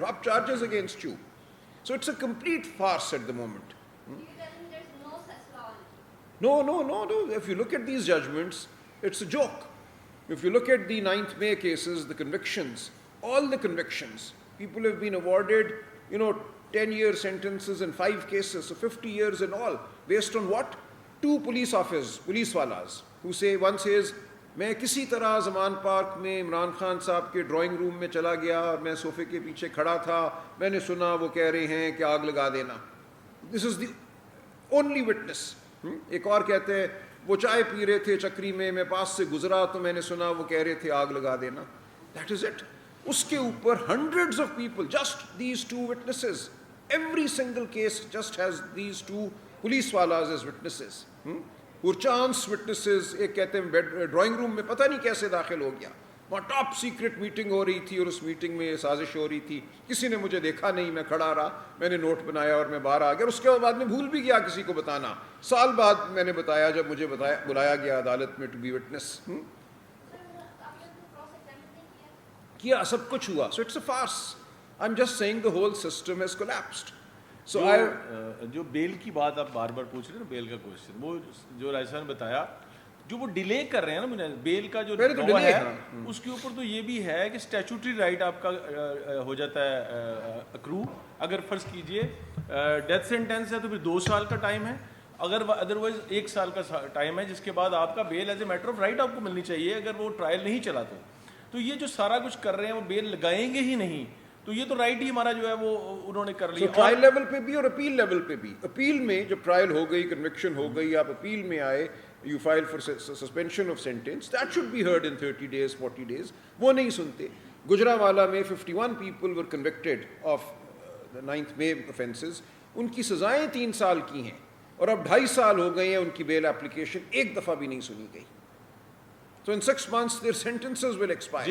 drop charges against you. So it's a complete farce at the moment. You tell me there's no such law in it. No. If you look at these judgments, it's a joke. If you look at the 9th May cases, the convictions, all the convictions, people have been awarded, 10-year sentences in 5 cases, so 50 years in all. Based on what? 2 police officers, police walas, who say, one says, میں کسی طرح زمان park میں عمران خان صاحب کے drawing room میں چلا گیا اور میں صوفے کے پیچھے کھڑا تھا, میں نے سنا وہ کہہ رہے ہیں کہ آگ لگا دینا. دس از دی اونلی وٹنس. ایک اور کہتے ہیں وہ چائے پی رہے تھے چکری میں پاس سے گزرا تو میں نے سنا وہ کہہ رہے تھے آگ لگا دینا. That is it. اس کے اوپر hundreds of people, just these 2 witnesses. Every single case just has these 2 police walas as witnesses. اور چانس وٹنسز, ایک کہتے ہیں ڈرائنگ روم میں پتہ نہیں کیسے داخل ہو گیا, وہاں ٹاپ سیکرٹ میٹنگ ہو رہی تھی اور اس میٹنگ میں یہ سازش ہو رہی تھی, کسی نے مجھے دیکھا نہیں, میں کھڑا رہا, میں نے نوٹ بنایا اور میں باہر آ گیا. اور اس کے بعد میں بھول بھی گیا کسی کو بتانا. سال بعد میں نے بتایا جب مجھے بلایا گیا عدالت میں ٹو بی وٹنس. کیا سب کچھ ہوا. سو it's a farce. I am just seeing the whole system has collapsed. جو بیل کی بات آپ بار بار پوچھ رہے ہیں نا, بیل کا کوشچن, وہ جو رائے صاحب نے بتایا, جو وہ ڈیلے کر رہے ہیں نا بیل کا جو لا ہے, اس کے اوپر تو یہ بھی ہے کہ اسٹیچوٹری رائٹ آپ کا ہو جاتا ہے اکرو. اگر فرض کیجئے ڈیتھ سینٹینس ہے تو پھر 2 سال کا ٹائم ہے, اگر ادروائز 1 سال کا ٹائم ہے, جس کے بعد آپ کا bail as a matter of right آپ کو ملنی چاہیے اگر وہ ٹرائل نہیں چلا تو یہ جو سارا کچھ کر رہے ہیں وہ بیل لگائیں گے ہی نہیں, تو یہ تو رائٹ ہی ہمارا جو ہے وہ انہوں نے کر لیا. ٹرائل لیول پہ بھی اور اپیل لیول پہ بھی. اپیل میں جب ٹرائل ہو گئی, کنوکشن ہو گئی, آپ اپیل میں آئے, you file for suspension of sentence, that should be heard in 30 days 40 days. وہ نہیں سنتے. گجرانوالہ میں 51 people were convicted of the 9th May offences. ان کی سزائیں 3 سال کی ہیں اور اب 2.5 سال ہو گئے ہیں ان کی بیل اپلیکیشن ایک دفعہ بھی نہیں سنی گئی. So in 6 months their sentences will expire.